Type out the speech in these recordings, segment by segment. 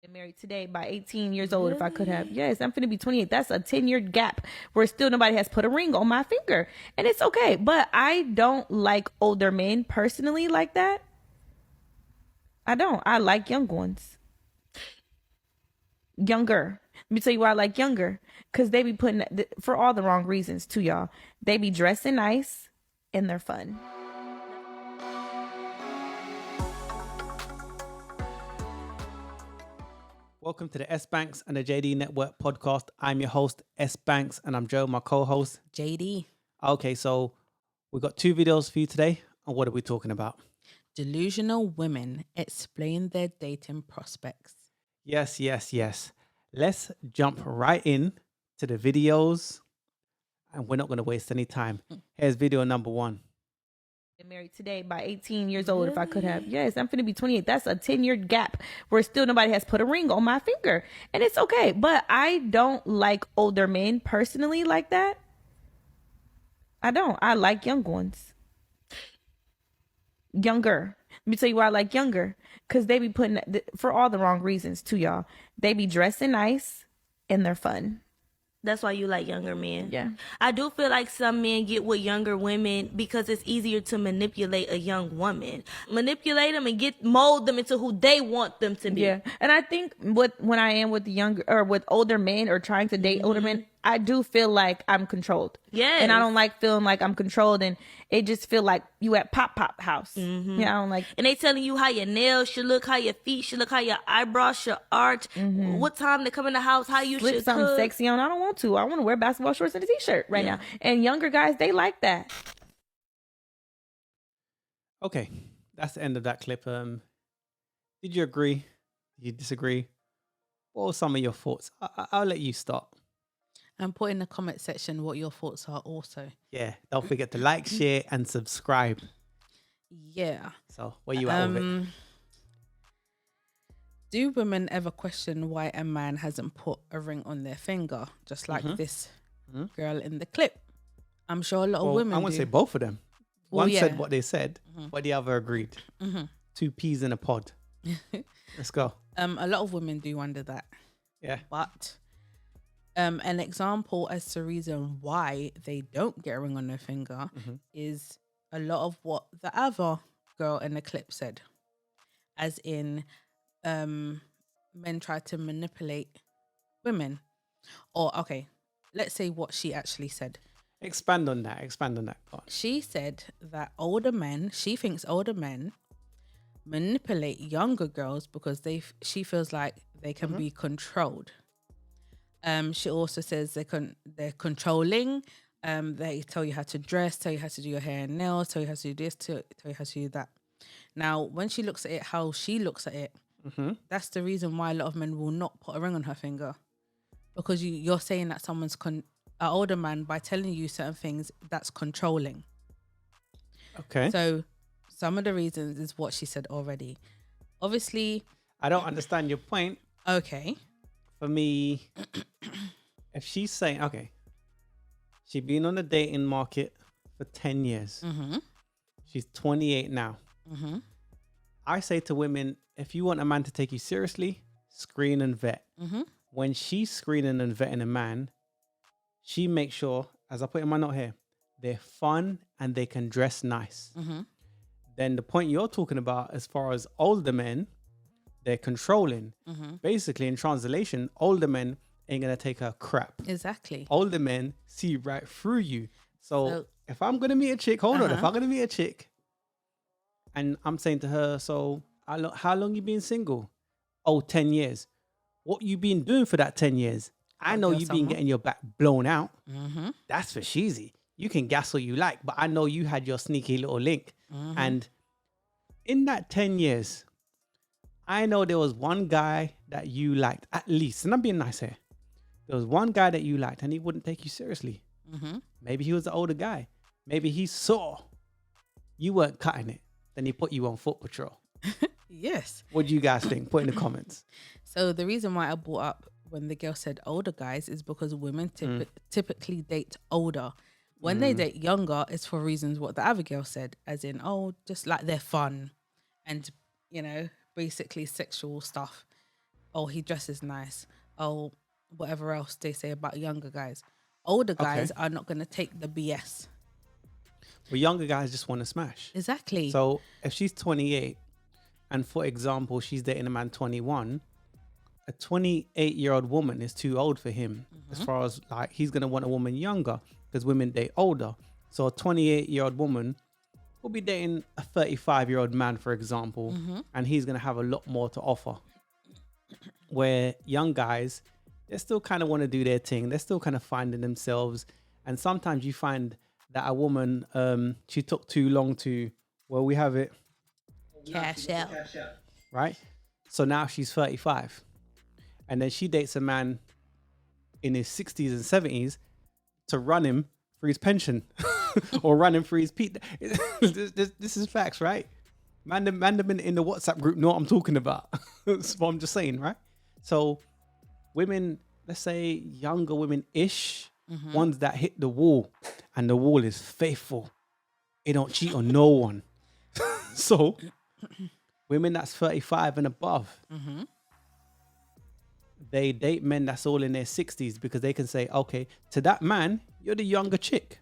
Married today by 18 years old if I could have. Yes, I'm finna be 28. That's a 10-year gap where still nobody has put a ring on my finger. And it's okay. But I don't like older men personally like that. I don't. I like young ones. Younger. Let me tell you why I like younger. Because they be putting, for all the wrong reasons too, y'all. They be dressing nice and they're fun. Welcome to the S.Banks&JD Network podcast. I'm your host, S.Banks, and I'm Joe, my co-host. JD. Okay, so we've got two videos for you today. And what are we talking about? Delusional women explain their dating prospects. Yes. Let's jump right in to the videos. And we're not going to waste any time. Here's video number one. Married today by 18 years old if I could have. Yes, I'm finna be 28. That's a 10-year gap where still nobody has put a ring on my finger. And it's okay. But I don't like older men personally like that. I don't. I like young ones. Younger. Let me tell you why I like younger. Because they be putting, for all the wrong reasons too, y'all. They be dressing nice and they're fun. That's why you like younger men. Yeah. I do feel like some men get with younger women because it's easier to manipulate a young woman. Manipulate them and mold them into who they want them to be. Yeah. And I think when I am with the younger or with older men or trying to date older men, I do feel like I'm controlled. Yes. And I don't like feeling like I'm controlled, and it just feel like you at pop house. Mm-hmm. Yeah, I don't like. And they telling you how your nails should look, how your feet should look, how your eyebrows should arch, what time to come in the house, how you Slip should something cook. sexy on. I don't want to. I want to wear basketball shorts and a t-shirt right now. And younger guys, they like that. Okay, that's the end of that clip. Did you agree? Did you disagree? What were some of your thoughts? I'll let you start. And put in the comment section what your thoughts are also. Yeah, don't forget to like, share, and subscribe. Yeah. So, where you at with it? Do women ever question why a man hasn't put a ring on their finger, just like this girl in the clip? I'm sure a lot of women I want do. to say both of them. Well, One yeah. said what they said, but the other agreed. Two peas in a pod. Let's go. A lot of women do wonder that. Yeah. But an example as to reason why they don't get a ring on their finger is a lot of what the other girl in the clip said. As in, men try to manipulate women. Or, okay, let's say what she actually said. Expand on that part. She said that she thinks older men manipulate younger girls because she feels like they can be controlled. She also says they're controlling. They tell you how to dress, tell you how to do your hair and nails, tell you how to do this, tell you how to do that. Now, when she looks at it, how she looks at it, that's the reason why a lot of men will not put a ring on her finger, because you're saying that someone's an older man by telling you certain things that's controlling. Okay. So some of the reasons is what she said already. Obviously, I don't understand your point. Okay. For me, if she's saying, she's been on the dating market for 10 years. She's 28 now. I say to women, if you want a man to take you seriously, screen and vet. When she's screening and vetting a man, she makes sure, as I put in my note here, they're fun and they can dress nice. Then the point you're talking about, as far as older men, they're controlling. Basically, in translation, older men ain't going to take a crap. Exactly. Older men see right through you. So if I'm going to meet a chick, if I'm going to meet a chick and I'm saying to her, so how long you been single? 10 years. What you been doing for that 10 years? I know you've been getting your back blown out. That's for sheezy. You can gas all you like, but I know you had your sneaky little link. And in that 10 years, I know there was one guy that you liked, at least, and I'm being nice here. There was one guy that you liked and he wouldn't take you seriously. Maybe he was an older guy. Maybe he saw you weren't cutting it. Then he put you on foot patrol. Yes. What do you guys think? Put in the comments. So the reason why I brought up when the girl said older guys is because women typically date older. When they date younger, it's for reasons what the other girl said, as in, just like they're fun and, basically sexual stuff. oh, he dresses nice. Oh, whatever else they say about younger guys. Older guys are not going to take the BS. But younger guys just want to smash. Exactly. So if she's 28 and for example, she's dating a man 21, a 28-year-old woman is too old for him as far as like he's going to want a woman younger because women date older. So a 28-year-old woman will be dating a 35-year-old man, for example, and he's going to have a lot more to offer. Where young guys, they still kind of want to do their thing. They're still kind of finding themselves. And sometimes you find that a woman, she took too long to, well, we have it. Cash out. Right? So now she's 35. And then she dates a man in his 60s and 70s to run him for his pension or run him for his Pete. This is facts, right? Man in the WhatsApp group know what I'm talking about. That's what I'm just saying, right? So women, let's say younger women-ish, ones that hit the wall and the wall is faithful. It don't cheat on no one. So women that's 35 and above, they date men that's all in their 60s because they can say, okay, to that man, you're the younger chick.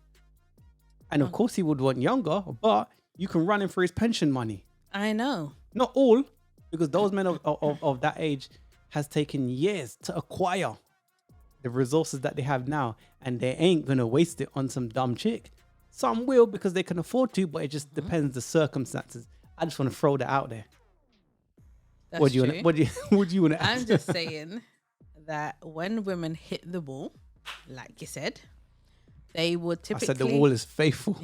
And of course he would want younger, but you can run him for his pension money. I know. Not all, because those men of that age has taken years to acquire the resources that they have now, and they ain't going to waste it on some dumb chick. Some will because they can afford to, but it just depends the circumstances. I just want to throw that out there. That's What do true. you want to add? I'm just saying that when women hit the wall, like you said, they would I typically... said the wall is faithful.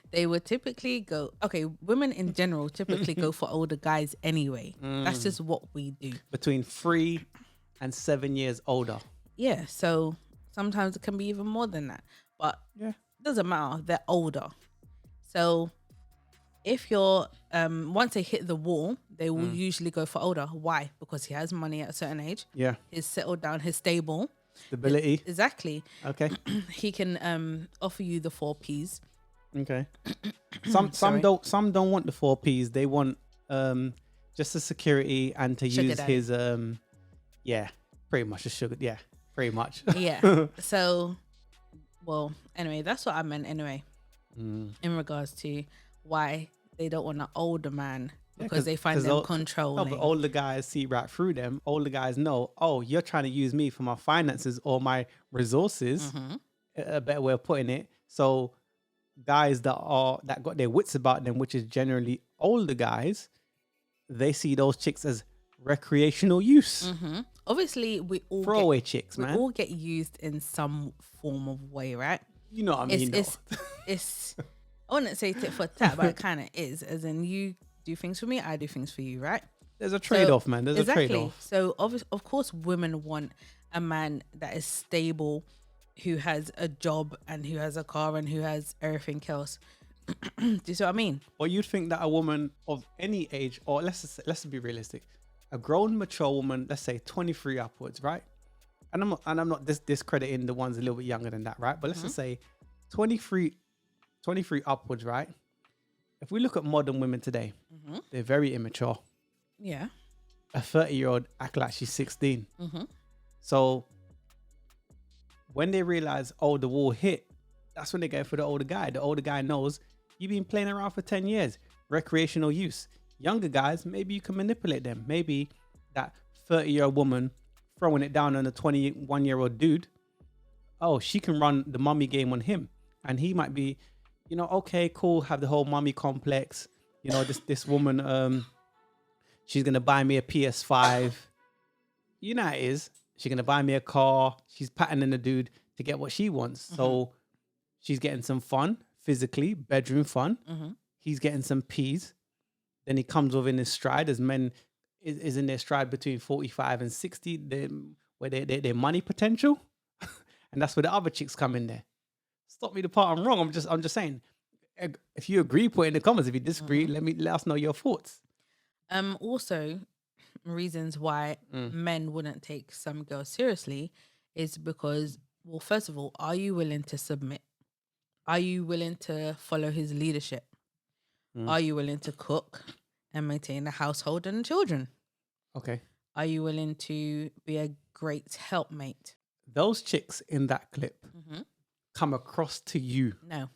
They would typically go... Okay, women in general typically go for older guys anyway. That's just what we do. Between 3 and 7 years older. Yeah, so sometimes it can be even more than that. But Yeah. it doesn't matter. They're older. So if you're... once they hit the wall, they will usually go for older. Why? Because he has money at a certain age. Yeah. He's settled down. He's stable. Stability. Exactly. Okay. He can offer you the 4 Ps. Okay. Some don't want the 4 Ps. They want just the security and to Sugar use daddy. his yeah, pretty much a sugar. Yeah, pretty much. Yeah. So, well, anyway, that's what I meant anyway. In regards to why they don't want an older man because they find them controlling. No, but older guys see right through them. Older guys know, oh, you're trying to use me for my finances or my resources. A better way of putting it. So guys that got their wits about them, which is generally older guys, they see those chicks as recreational use. Obviously, we all Throwaway chicks, man. We all get used in some form of way, right? You know what I mean? It's I wouldn't say tit for tat, but it kind of is. As in, you do things for me, I do things for you, right? There's a trade-off, man. There's a trade-off. So of course, women want a man that is stable, who has a job and who has a car and who has everything else. Do you see what I mean? Or you'd think that a woman of any age, or let's be realistic, a grown mature woman, let's say 23 upwards, right? And I'm not discrediting the ones a little bit younger than that, right? But let's just say 23 upwards, right? If we look at modern women today, they're very immature. Yeah. A 30-year-old act like she's 16. So when they realize, oh, the wall hit, that's when they go for the older guy. The older guy knows you've been playing around for 10 years, recreational use. Younger guys, maybe you can manipulate them. Maybe that 30-year-old woman throwing it down on a 21-year-old dude, oh, she can run the mummy game on him. And he might be, you know, okay, cool, have the whole mummy complex. You know, this woman, she's going to buy me a PS5. You know how it is. She's going to buy me a car. She's patterning the dude to get what she wants. So she's getting some fun, physically, bedroom fun. He's getting some P's. Then he comes within his stride, as men is in their stride between 45 and 60, where their money potential. And that's where the other chicks come in there. Stop me the part I'm wrong. I'm just saying. If you agree, put it in the comments. If you disagree, let us know your thoughts. Also, reasons why men wouldn't take some girls seriously is because, well, first of all, are you willing to submit? Are you willing to follow his leadership? Are you willing to cook and maintain the household and children? Okay. Are you willing to be a great helpmate? Those chicks in that clip Mm-hmm. come across to you No,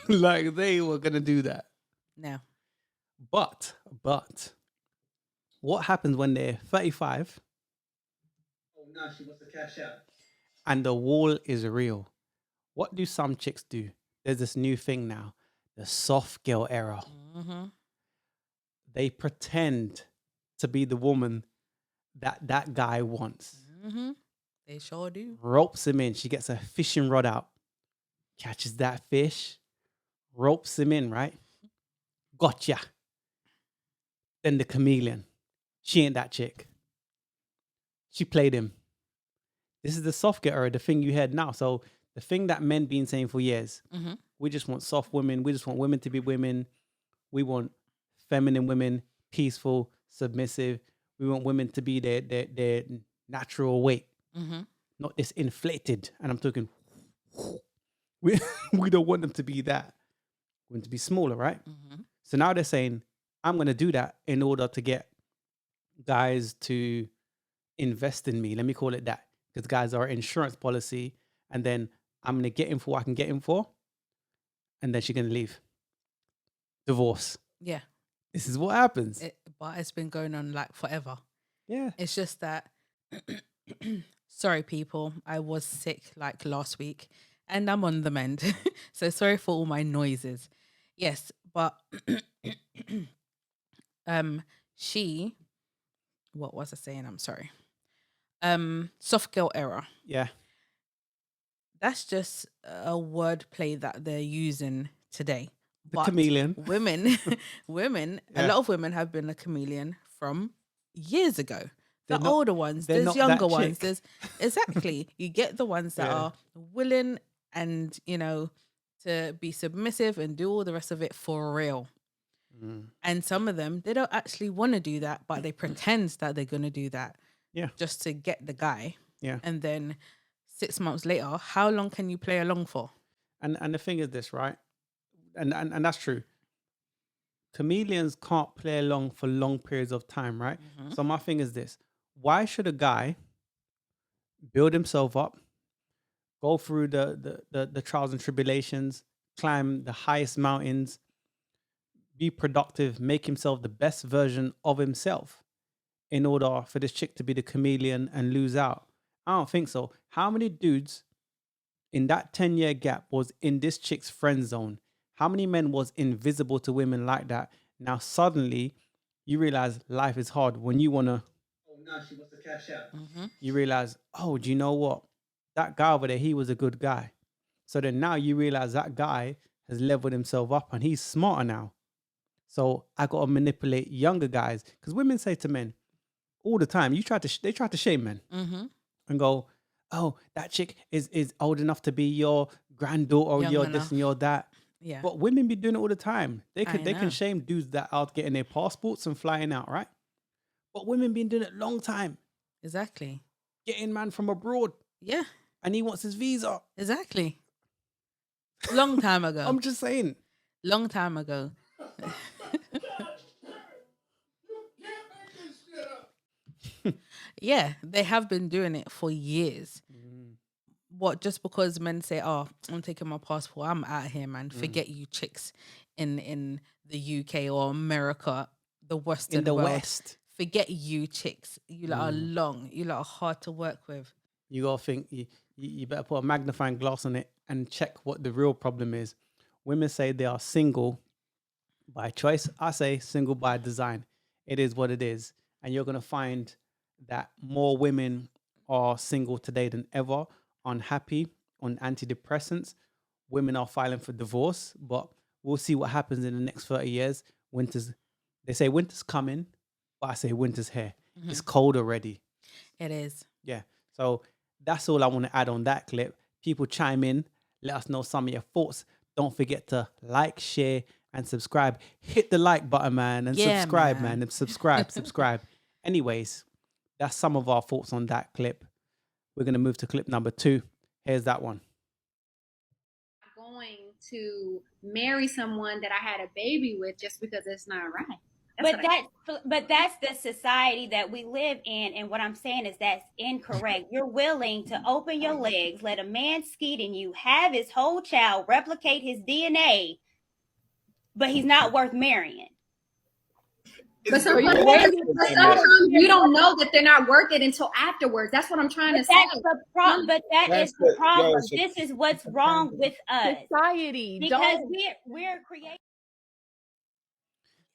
like they were gonna do that. no. But what happens when they're 35? Oh no, she wants to cash out. And the wall is real. What do some chicks do? There's this new thing now, the soft girl era. Mm-hmm. They pretend to be the woman that guy wants. Mm-hmm. They sure do. Ropes him in. She gets a fishing rod out, catches that fish, ropes him in, right? Gotcha. Then the chameleon. She ain't that chick. She played him. This is the soft girl era, the thing you heard now. So the thing that men been saying for years, Mm-hmm. we just want soft women. We just want women to be women. We want feminine women, peaceful, submissive. We want women to be their natural weight, Mm-hmm. not this inflated. And I'm talking, we don't want them to be that. We want them to be smaller, right? Mm-hmm. So now they're saying, I'm going to do that in order to get guys to invest in me. Let me call it that. Because guys are insurance policy. And then I'm going to get him for what I can get him for. And then she's going to leave. Divorce. Yeah. This is what happens. But it's been going on like forever. Yeah. It's just that, sorry, people, I was sick like last week and I'm on the mend. So sorry for all my noises. Yes, but what was I saying? I'm sorry. Soft girl era. Yeah. That's just a wordplay that they're using today. The chameleon. Women, a Yeah. lot of women have been a chameleon from years ago. They're The not- older ones, they're there's not that younger ones. chick. There's exactly you get the ones that Yeah. are willing and to be submissive and do all the rest of it for real. Mm. And some of them, they don't actually want to do that, but they pretend that they're going to do that. Yeah. Just to get the guy. Yeah. And then 6 months later, how long can you play along for? And the thing is this, right? And that's true. Chameleons can't play along for long periods of time, right? Mm-hmm. So my thing is this. Why should a guy build himself up, go through the trials and tribulations, climb the highest mountains, be productive, make himself the best version of himself in order for this chick to be the chameleon and lose out? I don't think so. How many dudes in that 10-year gap was in this chick's friend zone? How many men was invisible to women like that? Now suddenly you realize life is hard when you want to, oh no, she wants to cash out. Mm-hmm. You realize, oh, do you know what? That guy over there, he was a good guy. So then now you realize that guy has leveled himself up and he's smarter now. So I got to manipulate younger guys. Because women say to men all the time, they try to shame men. Mm-hmm. And go, oh, that chick is old enough to be your granddaughter or Young your enough. this and your that. Yeah. But women be doing it all the time. They I can know. shame dudes that are getting their passports and flying out, right? But women been doing it a long time. Exactly. Getting man from abroad Yeah, and he wants his visa. exactly. Long time ago. I'm just saying. Long time ago. Yeah, they have been doing it for years. What, just because men say, oh, I'm taking my passport, I'm out here, man. Forget you chicks in the UK or America, the Western In the world. West, Forget you chicks. You lot are long. You lot are hard to work with. you gotta think you better put a magnifying glass on it and check what the real problem is. Women say they are single by choice. I say single by design. It is what it is. And you're gonna find that more women are single today than ever, unhappy, on antidepressants. Women are filing for divorce, but we'll see what happens in the next 30 years. They say winter's coming, but I say winter's here. It's cold already. It is. Yeah. So that's all I want to add on that clip. People chime in, let us know some of your thoughts. Don't forget to like, share, and subscribe. Hit the like button, man, and Yeah, subscribe, man. man. And subscribe. Anyways, that's some of our thoughts on that clip. We're going to move to clip number 2. Here's that one. Going to marry someone that I had a baby with just because it's not right. But that's the society that we live in, and what I'm saying is that's incorrect. You're willing to open your legs, let a man skeet in you, have his whole child, replicate his DNA, but he's not worth marrying. But sometimes you don't know that they're not worth it until afterwards. That's what I'm trying to say. But that is the problem. This is what's wrong with us. Society. Because we're creating.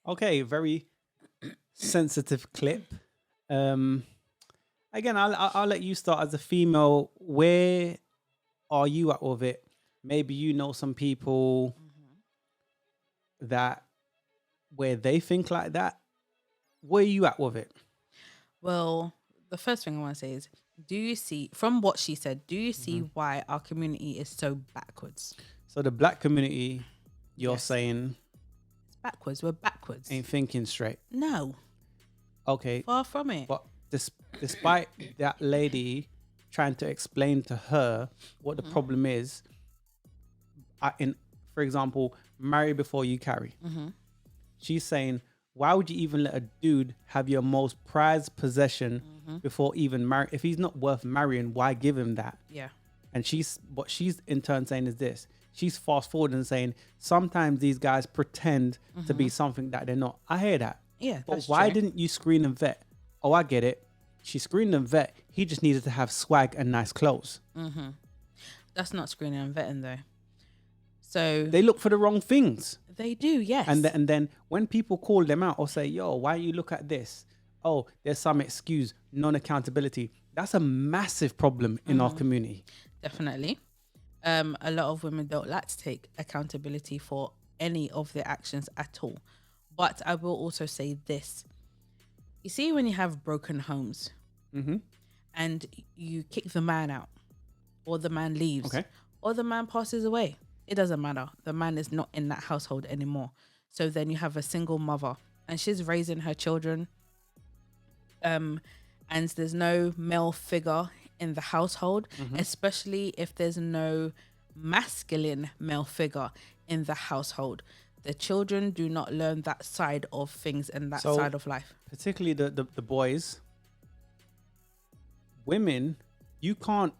Okay, very sensitive clip. Again, I'll let you start as a female. Where are you at with it? Maybe you know some people that where they think like that. Where are you at with it? Well, the first thing I want to say is, do you see, from what she said, do you see why our community is so backwards? So the black community, you're saying, it's backwards. We're backwards. ain't thinking straight. No. Okay. Far from it. But despite that lady trying to explain to her what the problem is, for example, marry before you carry. She's saying, why would you even let a dude have your most prized possession before even marry? If he's not worth marrying, why give him that? Yeah. And what she's in turn saying is this. She's fast forward and saying, sometimes these guys pretend to be something that they're not. I hear that. Yeah. But why didn't you screen and vet? Oh, I get it. She screened and vet. He just needed to have swag and nice clothes. That's not screening and vetting though. So they look for the wrong things. They do, yes. And then when people call them out or say, yo, why you look at this? Oh, there's some excuse, non-accountability. That's a massive problem in our community. Definitely. A lot of women don't like to take accountability for any of their actions at all. But I will also say this. You see, when you have broken homes and you kick the man out, or the man leaves, or the man passes away, it doesn't matter. The man is not in that household anymore. So then you have a single mother and she's raising her children. And there's no male figure in the household, especially if there's no masculine male figure in the household. The children do not learn that side of things and that side of life. Particularly the boys. Women, you can't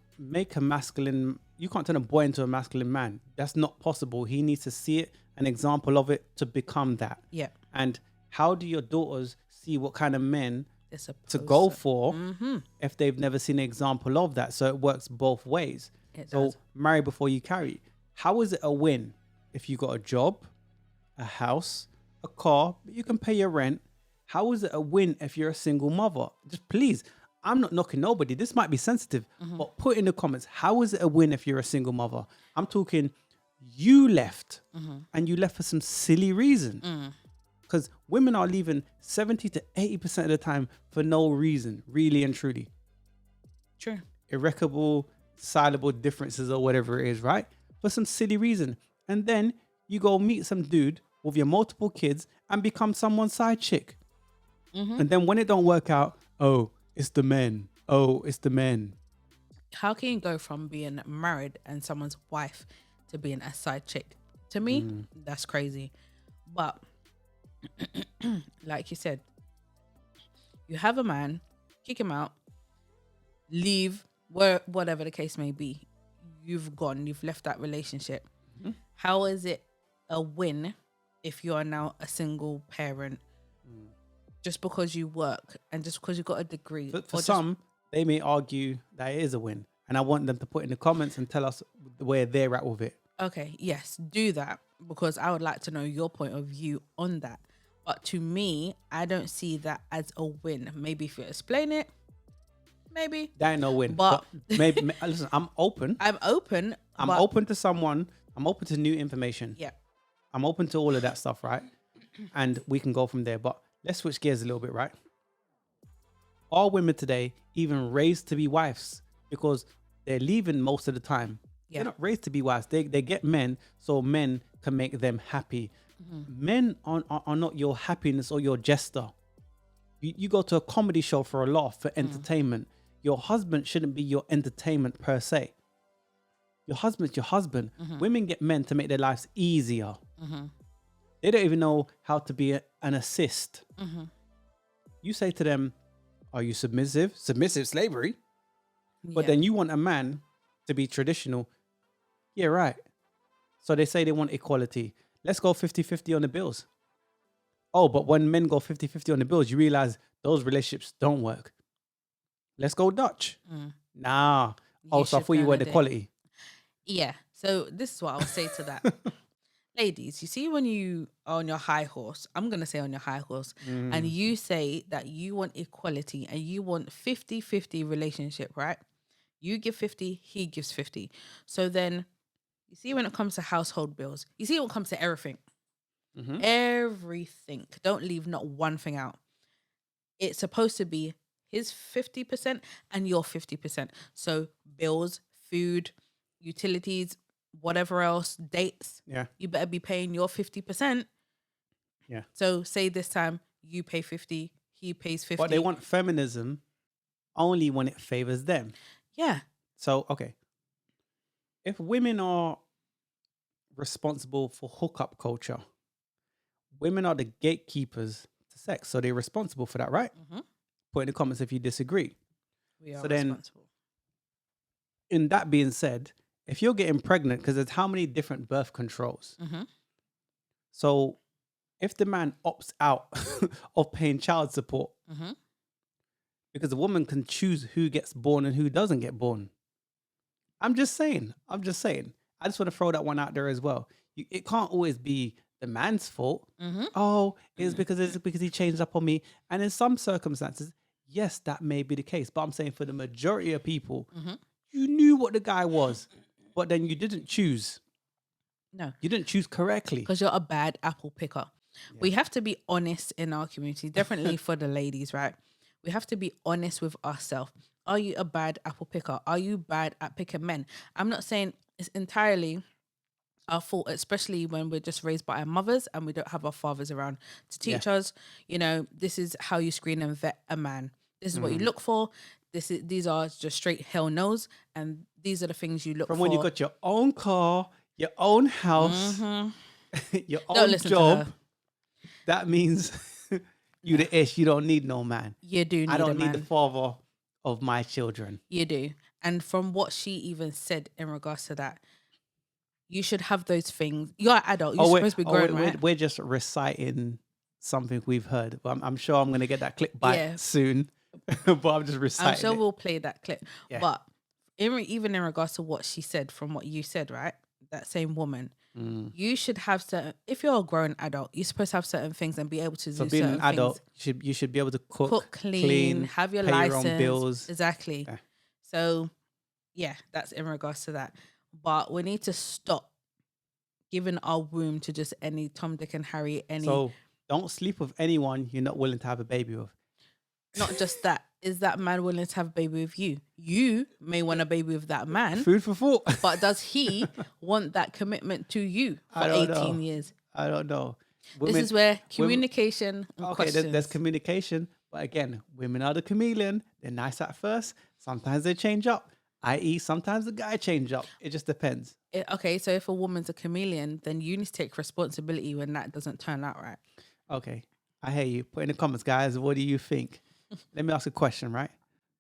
turn a boy into a masculine man. That's not possible. He needs to see it, an example of it, to become that. Yeah. And how do your daughters see what kind of men to go for if they've never seen an example of that? So it works both ways. So marry before you carry. How is it a win if you got a job, a house, a car, but you can pay your rent? How is it a win if you're a single mother? Just please, I'm not knocking nobody. This might be sensitive, but put in the comments, how is it a win if you're a single mother? I'm talking, you left and you left for some silly reason. Because women are leaving 70 to 80% of the time for no reason, really and truly. True. Irreparable, soluble differences or whatever it is, right? For some silly reason. And then you go meet some dude with your multiple kids and become someone's side chick. And then when it don't work out, oh, it's the men. Oh, it's the men. How can you go from being married and someone's wife to being a side chick? To me, that's crazy. But like you said, you have a man, kick him out, leave, whatever the case may be. You've gone, you've left that relationship. How is it a win if you are now a single parent? Just because you work and just because you got a degree. For some, they may argue that it is a win. And I want them to put in the comments and tell us where they're at with it. Okay, yes, do that, because I would like to know your point of view on that. But to me, I don't see that as a win. Maybe if you explain it, maybe. That ain't no win. But maybe listen, I'm open. I'm open. I'm open to someone. I'm open to new information. Yeah. I'm open to all of that stuff, right? And we can go from there. But let's switch gears a little bit, right? Are women today even raised to be wives? Because they're leaving most of the time. Yeah. They're not raised to be wives. They get men so men can make them happy. Men are not your happiness or your jester. You go to a comedy show for a laugh, for entertainment. Your husband shouldn't be your entertainment per se. Your husband's your husband. Women get men to make their lives easier. They don't even know how to be an assist. Mm-hmm. You say to them, are you submissive? Submissive slavery. But Yeah. then you want a man to be traditional. Yeah, right. So they say they want equality. Let's go 50-50 on the bills. Oh, but when men go 50-50 on the bills, you realize those relationships don't work. Let's go Dutch. Nah. Oh, so I thought you wanted equality. Yeah. So this is what I'll say to that. Ladies, you see when you are on your high horse, I'm going to say on your high horse, and you say that you want equality and you want 50-50 relationship, right? You give 50, he gives 50. So then, you see when it comes to household bills, you see when it comes to everything. Everything. Don't leave not one thing out. It's supposed to be his 50% and your 50%. So bills, food, utilities, whatever else, dates. Yeah. You better be paying your 50%. Yeah. So say this time you pay 50, he pays 50. But they want feminism only when it favors them. Yeah. So, okay. If women are responsible for hookup culture, women are the gatekeepers to sex. So they're responsible for that, right? Put in the comments if you disagree. We are So then- responsible. In that being said, if you're getting pregnant, because there's how many different birth controls. So if the man opts out of paying child support, because the woman can choose who gets born and who doesn't get born. I'm just saying. I just want to throw that one out there as well. It can't always be the man's fault. Oh, it's because he changed up on me. And in some circumstances, yes, that may be the case. But I'm saying for the majority of people, you knew what the guy was, but then you didn't choose. No. You didn't choose correctly. Because you're a bad apple picker. Yeah. We have to be honest in our community, definitely for the ladies, right? We have to be honest with ourselves. Are you a bad apple picker? Are you bad at picking men? I'm not saying it's entirely our fault, especially when we're just raised by our mothers and we don't have our fathers around to teach us, you know, this is how you screen and vet a man. This is what you look for. These are just straight hell no's, and these are the things you look for. From when you got your own car, your own house, your Don't own listen job, to her. that means you the ish. You don't need no man. You do need I don't a man. need the father of my children. You do. And from what she even said in regards to that, you should have those things. You're an adult. You're supposed to be grown, right? We're just reciting something we've heard. But I'm sure I'm going to get that clip back soon. But I'm just reciting I'm sure it. we'll play that clip. Yeah. But even in regards to what she said, from what you said, right? That same woman, you should have certain. If you're a grown adult, you're supposed to have certain things and be able to do So being certain an adult, things. you should be able to cook, clean, have your pay license, your own bills. Exactly. Yeah. So, yeah, that's in regards to that. But we need to stop giving our womb to just any Tom, Dick, and Harry. So don't sleep with anyone you're not willing to have a baby with. Not just that. Is that man willing to have a baby with you? You may want a baby with that man. Food for thought. But does he want that commitment to you for I don't 18 know. years? I don't know. This is where communication and Okay, questions. there's communication. But again, women are the chameleon. They're nice at first. Sometimes they change up. I.e., sometimes the guy change up. It just depends. Okay, so if a woman's a chameleon, then you need to take responsibility when that doesn't turn out right. Okay, I hear you. Put in the comments, guys. What do you think? Let me ask a question, right?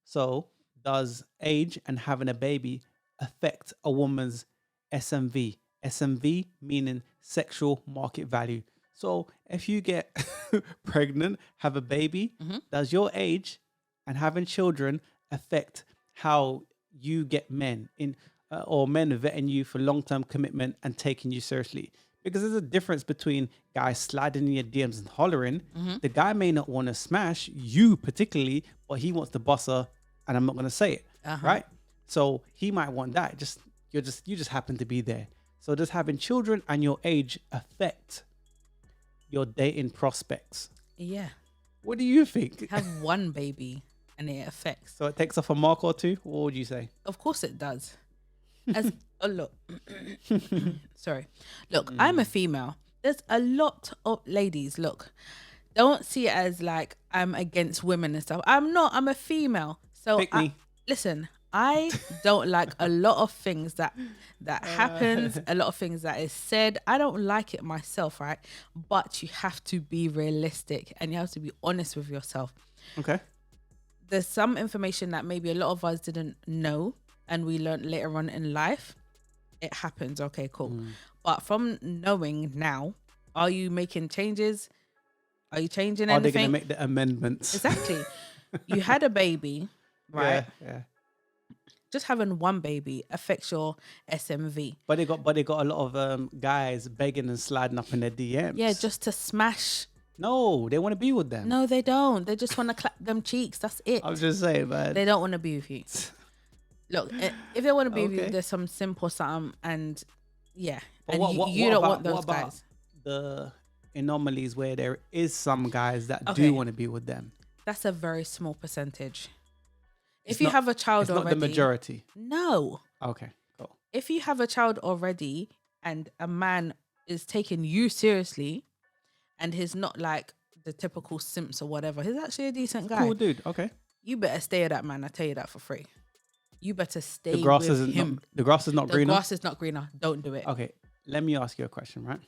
So, does age and having a baby affect a woman's SMV? SMV meaning sexual market value. So, if you get pregnant, have a baby, does your age and having children affect how you get men in, or men vetting you for long-term commitment and taking you seriously? Because there's a difference between guys sliding in your DMs and hollering. The guy may not want to smash you particularly, but he wants to boss her, and I'm not going to say it, right? So he might want that. You just happen to be there. So does having children and your age affect your dating prospects? Yeah. What do you think? Have one baby and it affects. So it takes off a mark or two? What would you say? Of course it does. As look, sorry. Look, I'm a female. There's a lot of ladies. Look, don't see it as like I'm against women and stuff. I'm not. I'm a female. So Pick me. listen, I don't like a lot of things that happens, a lot of things that is said. I don't like it myself, right? But you have to be realistic and you have to be honest with yourself. Okay. There's some information that maybe a lot of us didn't know and we learned later on in life. It happens. Okay, cool. But from knowing now, are you making changes? Are you changing anything? Are they going to make the amendments? Exactly. You had a baby, right? Yeah. Just having one baby affects your SMV. But they got a lot of guys begging and sliding up in their DMs. Yeah, just to smash. No, they want to be with them. No, they don't. They just want to clap them cheeks. That's it. I was just saying, man. They don't want to be with you. Look, if they want to be with you, Okay. there's some simple something, and yeah, But and you don't want those what about guys. the anomalies where there is some guys that Okay. do want to be with them. That's a very small percentage. It's If you not- have a child It's already, not the majority. no. Okay, cool. If you have a child already and a man is taking you seriously, and he's not like the typical simps or whatever, he's actually a decent guy. Cool dude. Okay. You better stay with that man. I tell you that for free. You better stay The grass with isn't him. the grass is not The greener. grass is not greener. Don't do it. Okay, let me ask you a question, right?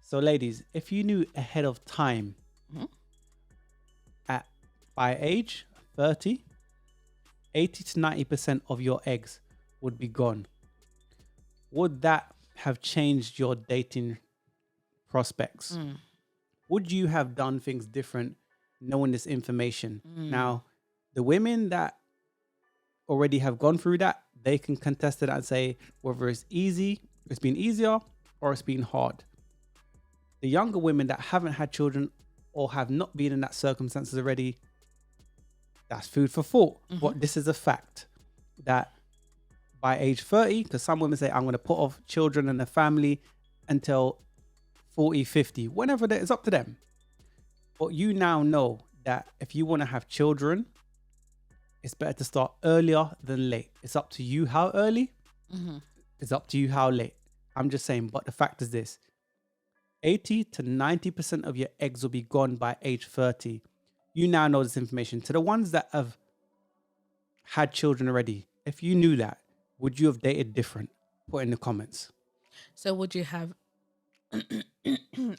So, ladies, if you knew ahead of time, Mhm. by age 30, 80 to 90% of your eggs would be gone, would that have changed your dating prospects? Would you have done things different knowing this information? Now, the women that already have gone through that, they can contest it and say whether it's been easier or it's been hard. The younger women that haven't had children or have not been in that circumstances already, that's food for thought. But this is a fact that by age 30, because some women say, I'm going to put off children and a family until 40, 50, whenever it's up to them. But you now know that if you want to have children, it's better to start earlier than late. It's up to you how early. It's up to you how late. I'm just saying, but the fact is this. 80 to 90% of your eggs will be gone by age 30. You now know this information. To the ones that have had children already, if you knew that, would you have dated different? Put in the comments. So would you have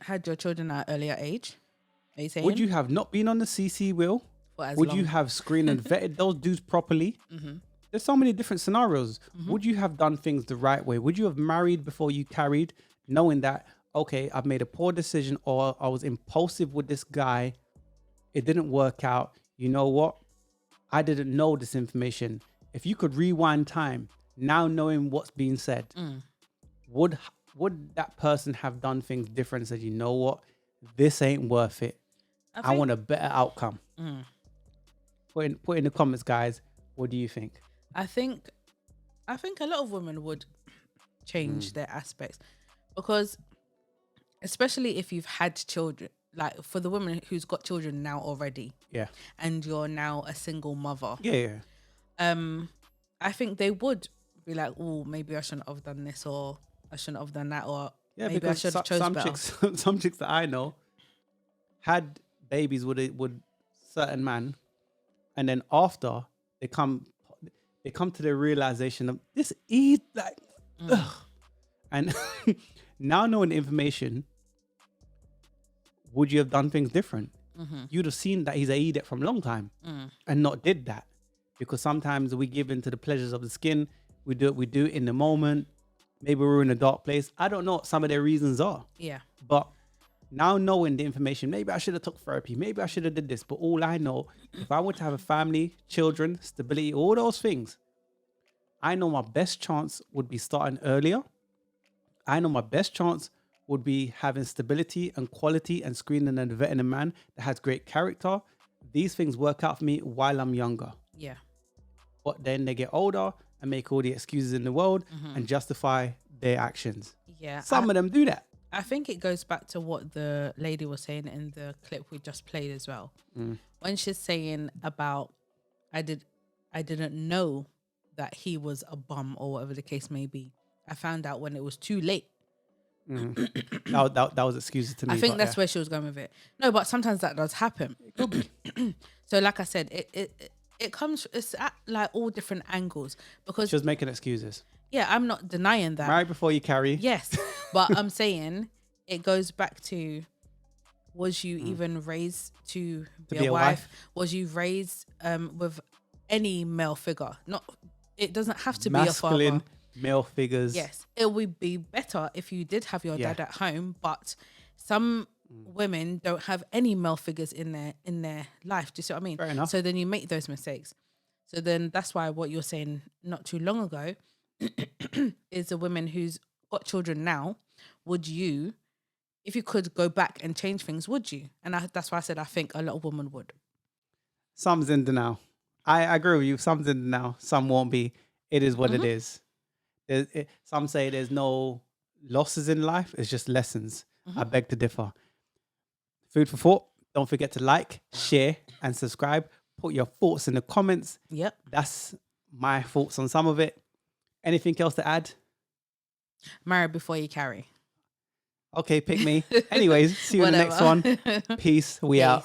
had your children at an earlier age? Are you saying? Would you have not been on the CC wheel? For as Would long? you have screened and vetted those dudes properly? There's so many different scenarios. Would you have done things the right way? Would you have married before you carried, knowing that, okay, I've made a poor decision or I was impulsive with this guy. It didn't work out. You know what? I didn't know this information. If you could rewind time, now knowing what's being said, would that person have done things different and said, you know what? This ain't worth it. I want a better outcome. Put in the comments, guys. What do you think? I think a lot of women would change their aspects, because especially if you've had children, like for the woman who's got children now already, Yeah. and you're now a single mother, Yeah. I think they would be like, oh, maybe I shouldn't have done this, or I shouldn't have done that, or Yeah, maybe I because should have chosen some better. some chicks that I know had babies with certain man, and then after they come to the realization of this ugh. And now knowing the information, would you have done things different? You'd have seen that he's a idiot from a long time and not did that, because sometimes we give into the pleasures of the skin. We do it in the moment. Maybe we're in a dark place. I don't know what some of their reasons are. Yeah. But now knowing the information, maybe I should have took therapy. Maybe I should have did this. But all I know, if I want to have a family, children, stability, all those things, I know my best chance would be starting earlier. I know my best chance would be having stability and quality and screening and vetting a man that has great character. These things work out for me while I'm younger. Yeah. But then they get older and make all the excuses in the world and justify their actions. Yeah. Some of them do that. I think it goes back to what the lady was saying in the clip we just played as well. When she's saying about, I didn't know that he was a bum or whatever the case may be. I found out when it was too late. That was excuses to me. I think but that's yeah. where she was going with it. No, but sometimes that does happen. So like I said, it comes, it's at like all different angles because, She was making excuses. yeah, I'm not denying that. Marry before you carry. Yes. But I'm saying it goes back to, was you even raised to be a wife? Was you raised with any male figure? Not, it doesn't have to Masculine be a father. male figures. Yes, it would be better if you did have your dad at home, but some women don't have any male figures in their life. Do you see what I mean? Fair enough. So then you make those mistakes. So then that's why what you're saying not too long ago is a woman who's got children now. Would you, if you could go back and change things, would you? And that's why I said I think a lot of women would. Some's in denial. I agree with you. Some's in denial. Some won't be. It is what it is. Some say there's no losses in life. It's just lessons. I beg to differ. Food for thought. Don't forget to like, share, and subscribe. Put your thoughts in the comments. Yep. That's my thoughts on some of it. Anything else to add? Marry before you carry. Okay, pick me. Anyways, see you in the next one. Peace. We out.